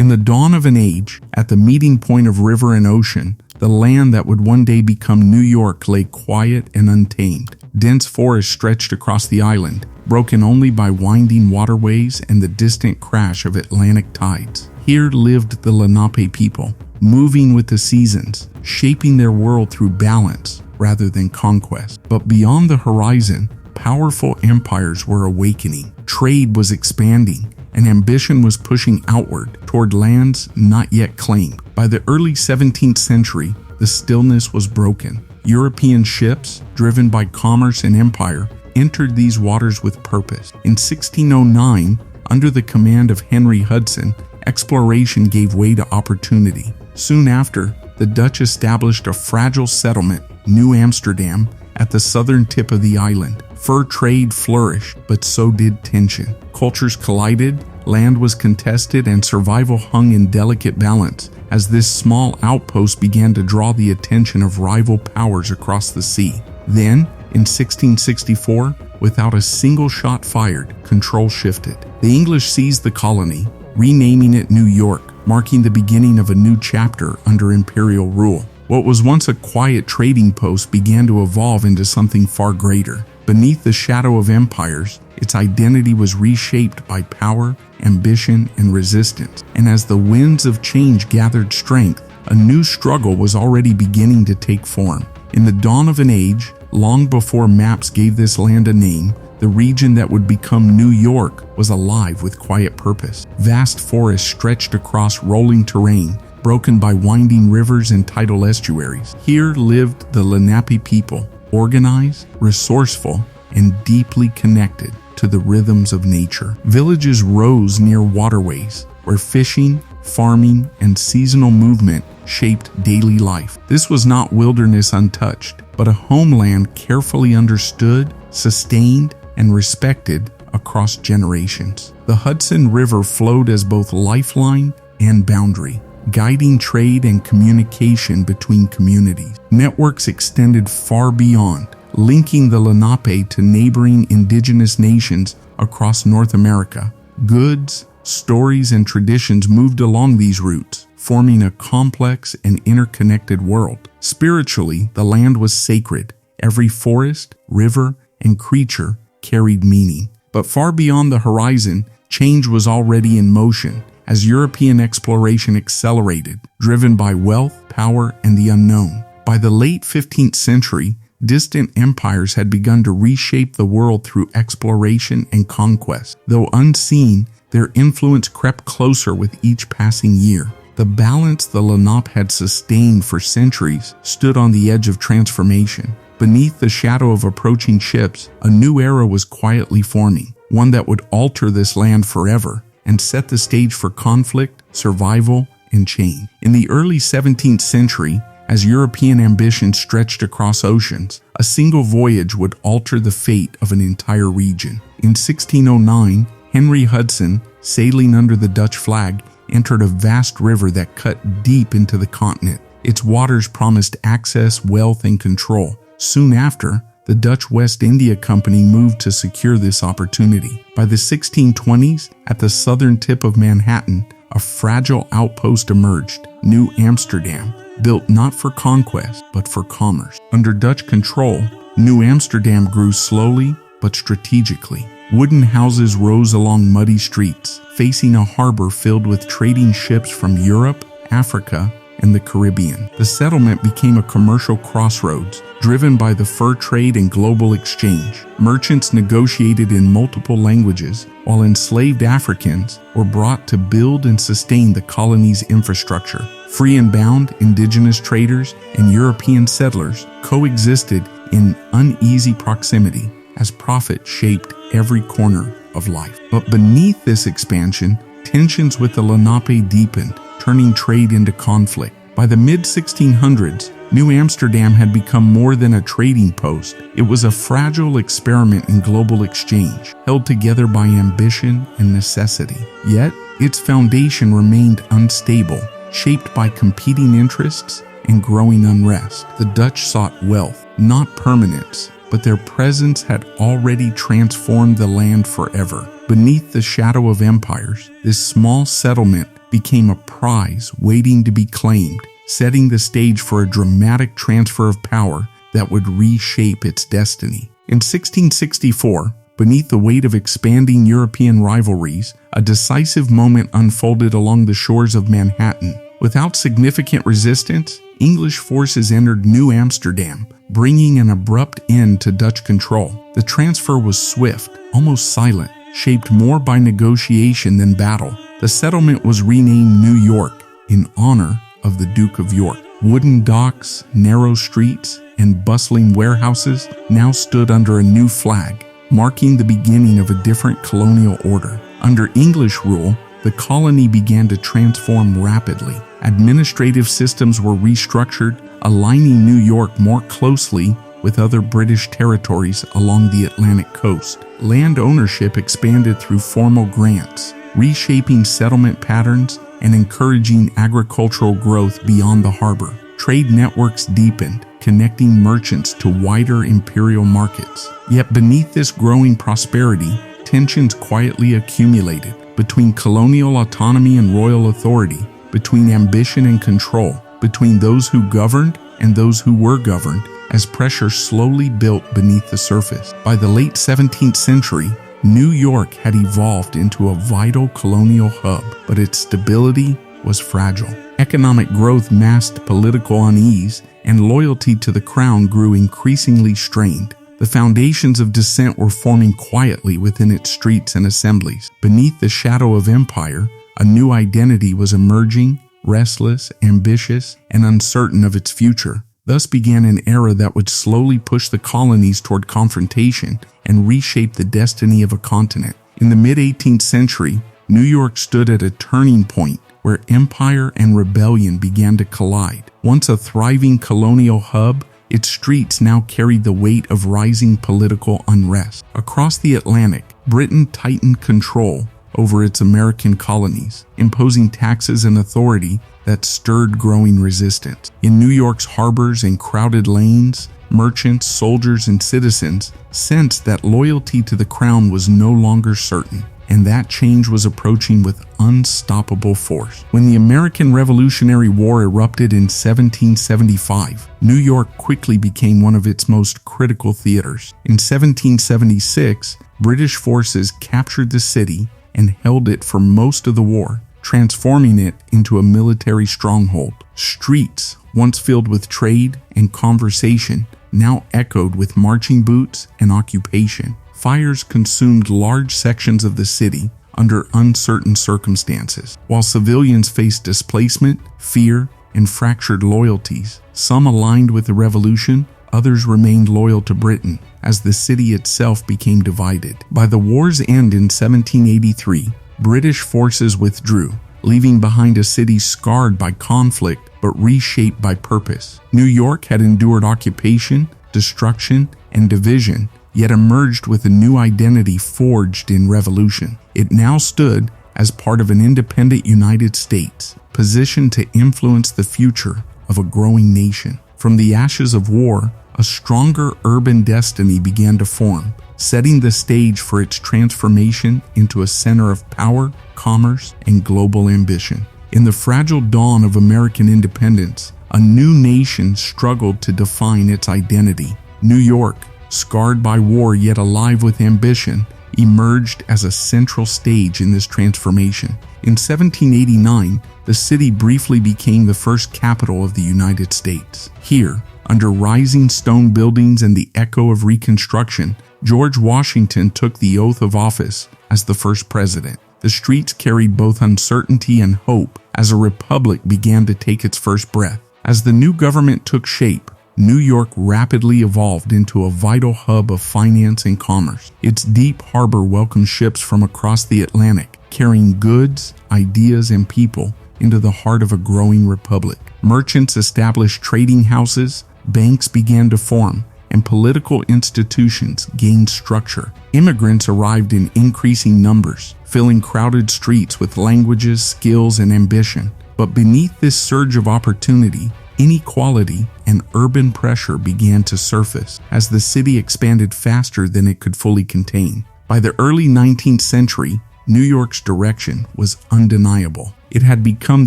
In the dawn of an age, at the meeting point of river and ocean, the land that would one day become New York lay quiet and untamed. Dense forests stretched across the island, broken only by winding waterways and the distant crash of Atlantic tides. Here lived the Lenape people, moving with the seasons, shaping their world through balance rather than conquest. But beyond the horizon, powerful empires were awakening. Trade was expanding, and ambition was pushing outward toward lands not yet claimed. By the early 17th century, the stillness was broken. European ships, driven by commerce and empire, entered these waters with purpose. In 1609, under the command of Henry Hudson, exploration gave way to opportunity. Soon after, the Dutch established a fragile settlement, New Amsterdam, at the southern tip of the island. Fur trade flourished, but so did tension. Cultures collided, land was contested, and survival hung in delicate balance as this small outpost began to draw the attention of rival powers across the sea. Then, in 1664, without a single shot fired, control shifted. The English seized the colony, renaming it New York, marking the beginning of a new chapter under imperial rule. What was once a quiet trading post began to evolve into something far greater. Beneath the shadow of empires, its identity was reshaped by power, ambition, and resistance. And as the winds of change gathered strength, a new struggle was already beginning to take form. In the dawn of an age, long before maps gave this land a name, the region that would become New York was alive with quiet purpose. Vast forests stretched across rolling terrain, broken by winding rivers and tidal estuaries. Here lived the Lenape people, organized, resourceful, and deeply connected to the rhythms of nature. Villages rose near waterways, where fishing, farming, and seasonal movement shaped daily life. This was not wilderness untouched, but a homeland carefully understood, sustained, and respected across generations. The Hudson River flowed as both lifeline and boundary, guiding trade and communication between communities. Networks extended far beyond, linking the Lenape to neighboring indigenous nations across North America. Goods, stories, and traditions moved along these routes, forming a complex and interconnected world. Spiritually, the land was sacred. Every forest, river, and creature carried meaning. But far beyond the horizon, change was already in motion as European exploration accelerated, driven by wealth, power, and the unknown. By the late 15th century, distant empires had begun to reshape the world through exploration and conquest. Though unseen, their influence crept closer with each passing year. The balance the Lenape had sustained for centuries stood on the edge of transformation. Beneath the shadow of approaching ships, a new era was quietly forming, one that would alter this land forever and set the stage for conflict, survival, and change. In the early 17th century, as European ambition stretched across oceans, a single voyage would alter the fate of an entire region. In 1609, Henry Hudson, sailing under the Dutch flag, entered a vast river that cut deep into the continent. Its waters promised access, wealth, and control. Soon after, the Dutch West India Company moved to secure this opportunity. By the 1620s, at the southern tip of Manhattan, a fragile outpost emerged, New Amsterdam, built not for conquest, but for commerce. Under Dutch control, New Amsterdam grew slowly but strategically. Wooden houses rose along muddy streets, facing a harbor filled with trading ships from Europe, Africa, and the Caribbean. The settlement became a commercial crossroads, driven by the fur trade and global exchange. Merchants negotiated in multiple languages, while enslaved Africans were brought to build and sustain the colony's infrastructure. Free and bound indigenous traders and European settlers coexisted in uneasy proximity as profit shaped every corner of life. But beneath this expansion, tensions with the Lenape deepened, turning trade into conflict. By the mid-1600s, New Amsterdam had become more than a trading post. It was a fragile experiment in global exchange, held together by ambition and necessity. Yet, its foundation remained unstable, shaped by competing interests and growing unrest. The Dutch sought wealth, not permanence, but their presence had already transformed the land forever. Beneath the shadow of empires, this small settlement became a prize waiting to be claimed, setting the stage for a dramatic transfer of power that would reshape its destiny. In 1664, beneath the weight of expanding European rivalries, a decisive moment unfolded along the shores of Manhattan. Without significant resistance, English forces entered New Amsterdam, bringing an abrupt end to Dutch control. The transfer was swift, almost silent, shaped more by negotiation than battle. The settlement was renamed New York in honor of the Duke of York. Wooden docks, narrow streets, and bustling warehouses now stood under a new flag, marking the beginning of a different colonial order. Under English rule, the colony began to transform rapidly. Administrative systems were restructured, aligning New York more closely with other British territories along the Atlantic coast. Land ownership expanded through formal grants, reshaping settlement patterns and encouraging agricultural growth beyond the harbor. Trade networks deepened, connecting merchants to wider imperial markets. Yet beneath this growing prosperity, tensions quietly accumulated between colonial autonomy and royal authority, between ambition and control, between those who governed and those who were governed, as pressure slowly built beneath the surface. By the late 17th century, New York had evolved into a vital colonial hub, but its stability was fragile. Economic growth masked political unease, and loyalty to the crown grew increasingly strained. The foundations of dissent were forming quietly within its streets and assemblies. Beneath the shadow of empire, a new identity was emerging, restless, ambitious, and uncertain of its future. Thus began an era that would slowly push the colonies toward confrontation and reshape the destiny of a continent. In the mid-18th century, New York stood at a turning point where empire and rebellion began to collide. Once a thriving colonial hub, its streets now carried the weight of rising political unrest. Across the Atlantic, Britain tightened control over its American colonies, imposing taxes and authority that stirred growing resistance. In New York's harbors and crowded lanes, merchants, soldiers, and citizens sensed that loyalty to the crown was no longer certain, and that change was approaching with unstoppable force. When the American Revolutionary War erupted in 1775, New York quickly became one of its most critical theaters. In 1776, British forces captured the city and held it for most of the war, transforming it into a military stronghold. Streets, once filled with trade and conversation, now echoed with marching boots and occupation. Fires consumed large sections of the city under uncertain circumstances. While civilians faced displacement, fear, and fractured loyalties, some aligned with the revolution, others remained loyal to Britain, as the city itself became divided. By the war's end in 1783, British forces withdrew, leaving behind a city scarred by conflict but reshaped by purpose. New York had endured occupation, destruction, and division, yet emerged with a new identity forged in revolution. It now stood as part of an independent United States, positioned to influence the future of a growing nation. From the ashes of war, a stronger urban destiny began to form, setting the stage for its transformation into a center of power, commerce, and global ambition. In the fragile dawn of American independence, a new nation struggled to define its identity. New York, scarred by war yet alive with ambition, emerged as a central stage in this transformation. In 1789, the city briefly became the first capital of the United States. Here, under rising stone buildings and the echo of Reconstruction, George Washington took the oath of office as the first president. The streets carried both uncertainty and hope as a republic began to take its first breath. As the new government took shape, New York rapidly evolved into a vital hub of finance and commerce. Its deep harbor welcomed ships from across the Atlantic, carrying goods, ideas, and people into the heart of a growing republic. Merchants established trading houses, banks began to form, and political institutions gained structure. Immigrants arrived in increasing numbers, filling crowded streets with languages, skills, and ambition. But beneath this surge of opportunity, inequality and urban pressure began to surface as the city expanded faster than it could fully contain. By the early 19th century, New York's direction was undeniable. It had become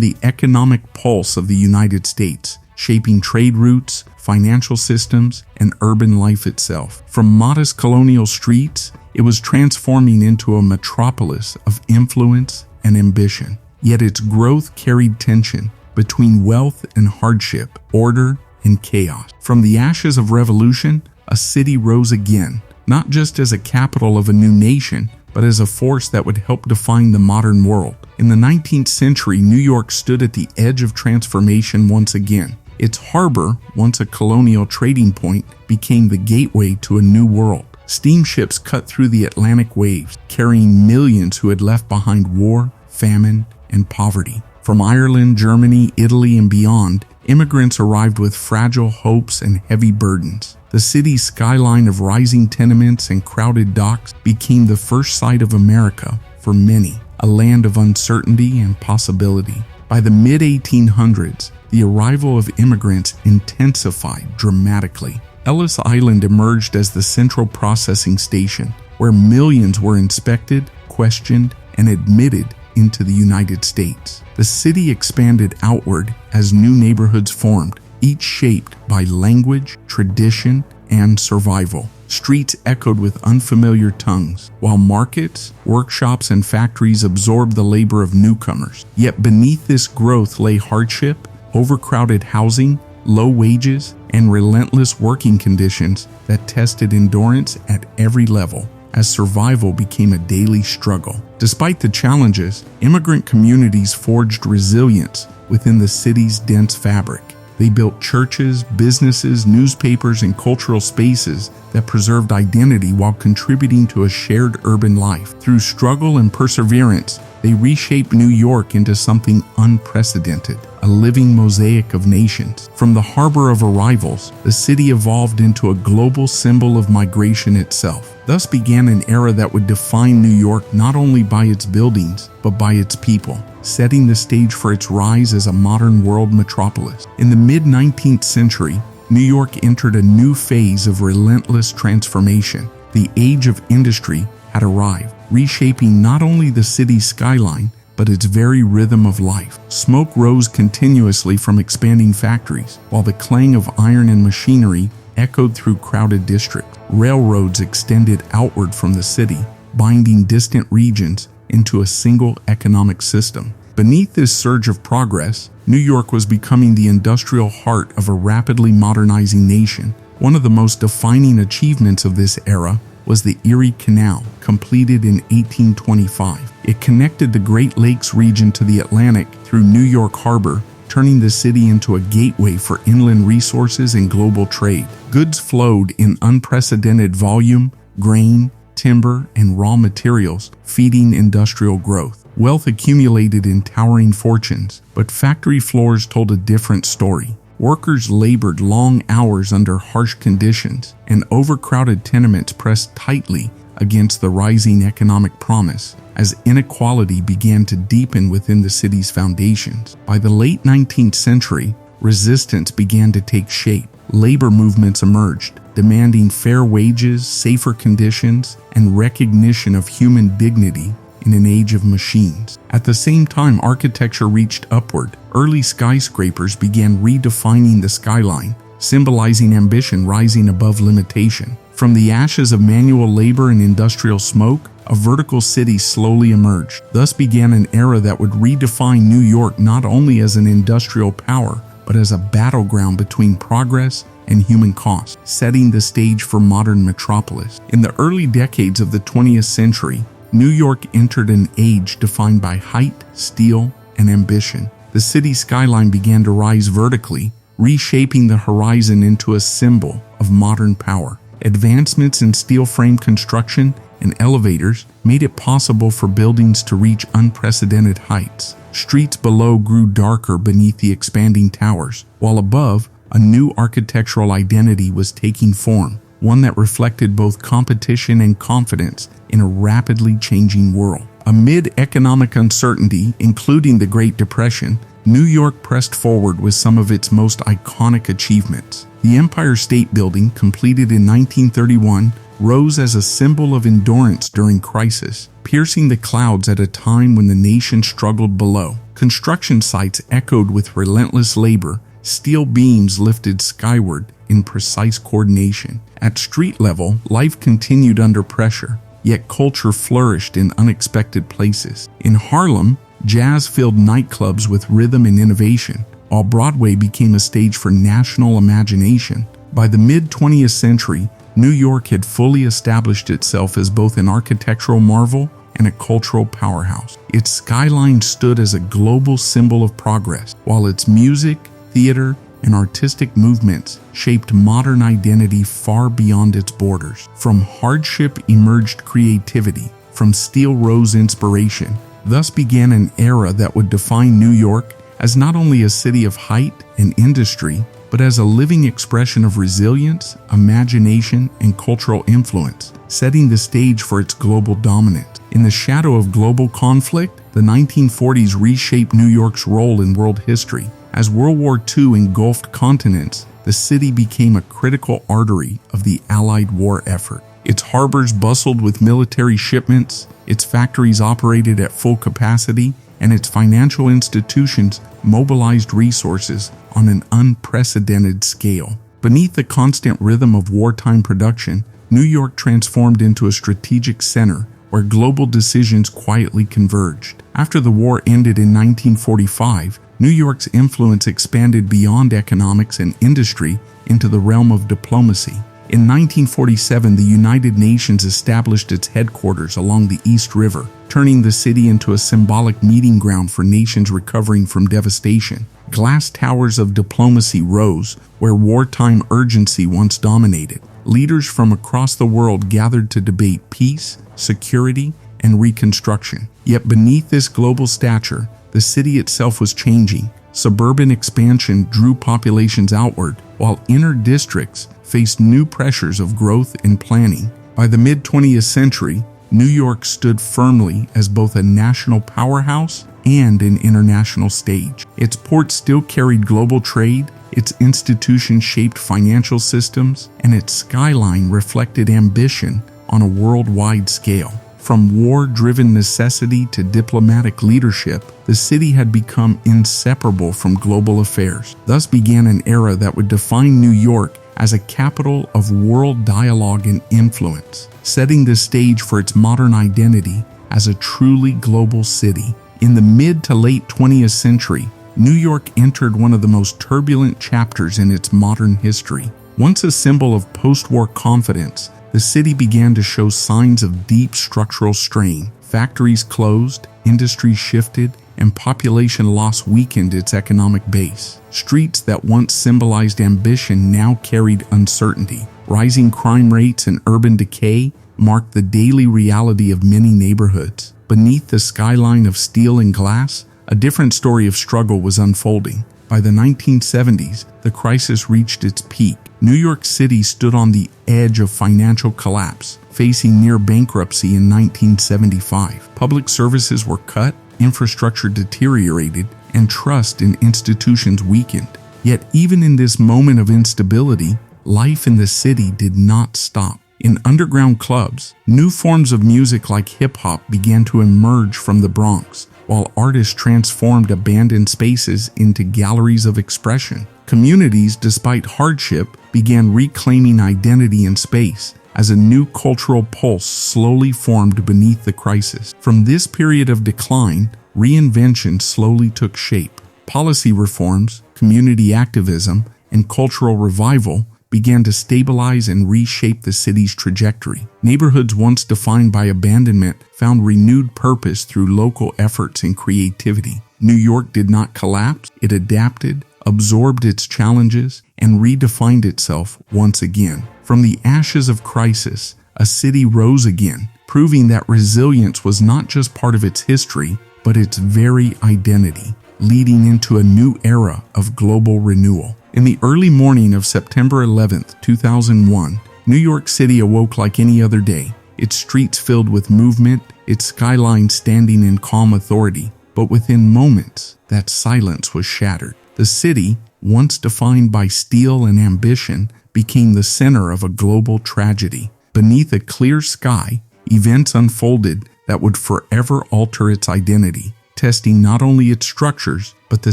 the economic pulse of the United States, shaping trade routes, financial systems, and urban life itself. From modest colonial streets, it was transforming into a metropolis of influence and ambition. Yet its growth carried tension between wealth and hardship, order and chaos. From the ashes of revolution, a city rose again, not just as a capital of a new nation, but as a force that would help define the modern world. In the 19th century, New York stood at the edge of transformation once again. Its harbor, once a colonial trading point, became the gateway to a new world. Steamships cut through the Atlantic waves, carrying millions who had left behind war, famine, and poverty. From Ireland, Germany, Italy, and beyond, immigrants arrived with fragile hopes and heavy burdens. The city's skyline of rising tenements and crowded docks became the first sight of America for many, a land of uncertainty and possibility. By the mid-1800s, the arrival of immigrants intensified dramatically. Ellis Island emerged as the central processing station, where millions were inspected, questioned, and admitted into the United States. The city expanded outward as new neighborhoods formed, each shaped by language, tradition, and survival. Streets echoed with unfamiliar tongues, while markets, workshops, and factories absorbed the labor of newcomers. Yet beneath this growth lay hardship, overcrowded housing, low wages, and relentless working conditions that tested endurance at every level, as survival became a daily struggle. Despite the challenges, immigrant communities forged resilience within the city's dense fabric. They built churches, businesses, newspapers, and cultural spaces that preserved identity while contributing to a shared urban life. Through struggle and perseverance, they reshaped New York into something unprecedented, a living mosaic of nations. From the harbor of arrivals, the city evolved into a global symbol of migration itself. Thus began an era that would define New York not only by its buildings, but by its people, setting the stage for its rise as a modern world metropolis. In the mid-19th century, New York entered a new phase of relentless transformation. The age of industry had arrived, reshaping not only the city's skyline, but its very rhythm of life. Smoke rose continuously from expanding factories, while the clang of iron and machinery echoed through crowded districts. Railroads extended outward from the city, binding distant regions into a single economic system. Beneath this surge of progress, New York was becoming the industrial heart of a rapidly modernizing nation. One of the most defining achievements of this era was the Erie Canal, completed in 1825. It connected the Great Lakes region to the Atlantic through New York Harbor, turning the city into a gateway for inland resources and global trade. Goods flowed in unprecedented volume, grain, timber, and raw materials, feeding industrial growth. Wealth accumulated in towering fortunes, but factory floors told a different story. Workers labored long hours under harsh conditions, and overcrowded tenements pressed tightly against the rising economic promise as inequality began to deepen within the city's foundations. By the late 19th century, resistance began to take shape. Labor movements emerged, demanding fair wages, safer conditions, and recognition of human dignity in an age of machines. At the same time, architecture reached upward. Early skyscrapers began redefining the skyline, symbolizing ambition rising above limitation. From the ashes of manual labor and industrial smoke, a vertical city slowly emerged. Thus began an era that would redefine New York not only as an industrial power, but as a battleground between progress and human cost, setting the stage for modern metropolis. In the early decades of the 20th century, New York entered an age defined by height, steel, and ambition. The city's skyline began to rise vertically, reshaping the horizon into a symbol of modern power. Advancements in steel frame construction and elevators made it possible for buildings to reach unprecedented heights. Streets below grew darker beneath the expanding towers, while above, a new architectural identity was taking form, one that reflected both competition and confidence in a rapidly changing world. Amid economic uncertainty, including the Great Depression, New York pressed forward with some of its most iconic achievements. The Empire State Building, completed in 1931, rose as a symbol of endurance during crisis, piercing the clouds at a time when the nation struggled below. Construction sites echoed with relentless labor, steel beams lifted skyward in precise coordination. At street level, life continued under pressure, yet culture flourished in unexpected places. In Harlem, jazz filled nightclubs with rhythm and innovation, while Broadway became a stage for national imagination. By the mid-20th century, New York had fully established itself as both an architectural marvel and a cultural powerhouse. Its skyline stood as a global symbol of progress, while its music, theater, and artistic movements shaped modern identity far beyond its borders. From hardship emerged creativity, from steel rose inspiration. Thus began an era that would define New York as not only a city of height and industry, but as a living expression of resilience, imagination, and cultural influence, setting the stage for its global dominance. In the shadow of global conflict, the 1940s reshaped New York's role in world history. As World War II engulfed continents, the city became a critical artery of the Allied war effort. Its harbors bustled with military shipments, its factories operated at full capacity, and its financial institutions mobilized resources on an unprecedented scale. Beneath the constant rhythm of wartime production, New York transformed into a strategic center where global decisions quietly converged. After the war ended in 1945, New York's influence expanded beyond economics and industry into the realm of diplomacy. In 1947, the United Nations established its headquarters along the East River, turning the city into a symbolic meeting ground for nations recovering from devastation. Glass towers of diplomacy rose where wartime urgency once dominated. Leaders from across the world gathered to debate peace, security, and reconstruction. Yet beneath this global stature, the city itself was changing. Suburban expansion drew populations outward, while inner districts faced new pressures of growth and planning. By the mid-20th century, New York stood firmly as both a national powerhouse and an international stage. Its ports still carried global trade, its institutions shaped financial systems, and its skyline reflected ambition on a worldwide scale. From war-driven necessity to diplomatic leadership, the city had become inseparable from global affairs. Thus began an era that would define New York as a capital of world dialogue and influence, setting the stage for its modern identity as a truly global city. In the mid to late 20th century, New York entered one of the most turbulent chapters in its modern history. Once a symbol of post-war confidence, the city began to show signs of deep structural strain. Factories closed, industries shifted, and population loss weakened its economic base. Streets that once symbolized ambition now carried uncertainty. Rising crime rates and urban decay marked the daily reality of many neighborhoods. Beneath the skyline of steel and glass, a different story of struggle was unfolding. By the 1970s, the crisis reached its peak. New York City stood on the edge of financial collapse, facing near bankruptcy in 1975. Public services were cut, infrastructure deteriorated, and trust in institutions weakened. Yet even in this moment of instability, life in the city did not stop. In underground clubs, new forms of music like hip-hop began to emerge from the Bronx, while artists transformed abandoned spaces into galleries of expression. Communities, despite hardship, began reclaiming identity in space as a new cultural pulse slowly formed beneath the crisis. From this period of decline, reinvention slowly took shape. Policy reforms, community activism, and cultural revival began to stabilize and reshape the city's trajectory. Neighborhoods once defined by abandonment found renewed purpose through local efforts and creativity. New York did not collapse, it adapted, absorbed its challenges, and redefined itself once again. From the ashes of crisis, a city rose again, proving that resilience was not just part of its history, but its very identity, leading into a new era of global renewal. In the early morning of September 11, 2001, New York City awoke like any other day, its streets filled with movement, its skyline standing in calm authority. But within moments, that silence was shattered. The city, once defined by steel and ambition, became the center of a global tragedy. Beneath a clear sky, events unfolded that would forever alter its identity. testing not only its structures, but the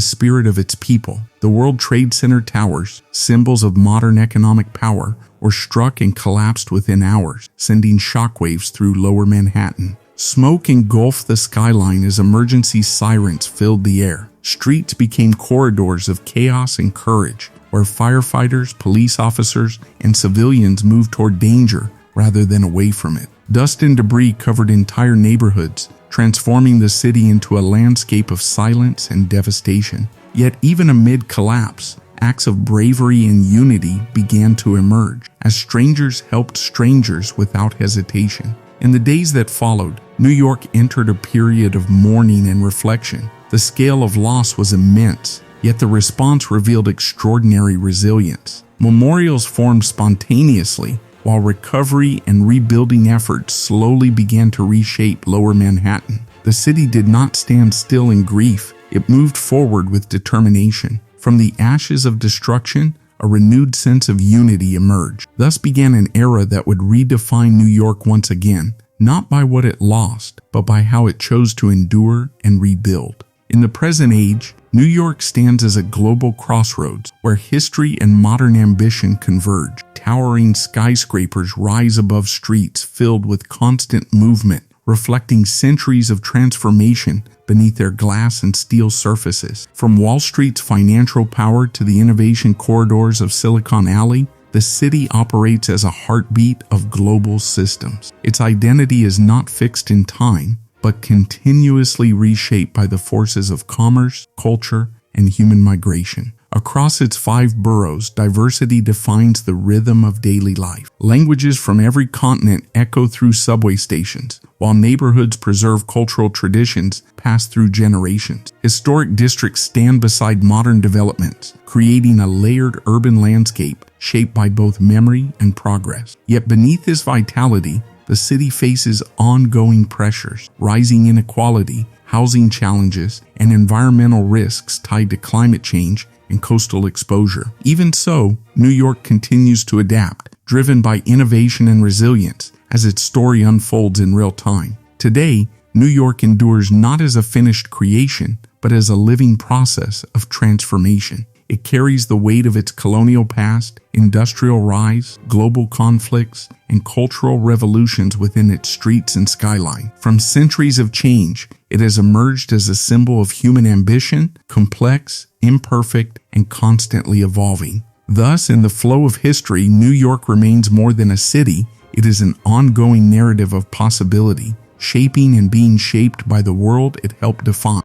spirit of its people. The World Trade Center towers, symbols of modern economic power, were struck and collapsed within hours, sending shockwaves through lower Manhattan. Smoke engulfed the skyline as emergency sirens filled the air. Streets became corridors of chaos and courage, where firefighters, police officers, and civilians moved toward danger rather than away from it. Dust and debris covered entire neighborhoods, transforming the city into a landscape of silence and devastation. Yet even amid collapse, acts of bravery and unity began to emerge, as strangers helped strangers without hesitation. In the days that followed, New York entered a period of mourning and reflection. The scale of loss was immense, yet the response revealed extraordinary resilience. Memorials formed spontaneously, while recovery and rebuilding efforts slowly began to reshape Lower Manhattan. The city did not stand still in grief, it moved forward with determination. From the ashes of destruction, a renewed sense of unity emerged. Thus began an era that would redefine New York once again, not by what it lost, but by how it chose to endure and rebuild. In the present age, New York stands as a global crossroads where history and modern ambition converge. Towering skyscrapers rise above streets filled with constant movement, reflecting centuries of transformation beneath their glass and steel surfaces. From Wall Street's financial power to the innovation corridors of Silicon Alley, the city operates as a heartbeat of global systems. Its identity is not fixed in time, but continuously reshaped by the forces of commerce, culture, and human migration. Across its 5 boroughs, diversity defines the rhythm of daily life. Languages from every continent echo through subway stations, while neighborhoods preserve cultural traditions passed through generations. Historic districts stand beside modern developments, creating a layered urban landscape shaped by both memory and progress. Yet beneath this vitality, the city faces ongoing pressures, rising inequality, housing challenges, and environmental risks tied to climate change and coastal exposure. Even so, New York continues to adapt, driven by innovation and resilience as its story unfolds in real time. Today, New York endures not as a finished creation, but as a living process of transformation. It carries the weight of its colonial past, industrial rise, global conflicts, and cultural revolutions within its streets and skyline. From centuries of change, it has emerged as a symbol of human ambition, complex, imperfect, and constantly evolving. Thus, in the flow of history, New York remains more than a city. It is an ongoing narrative of possibility, shaping and being shaped by the world it helped define.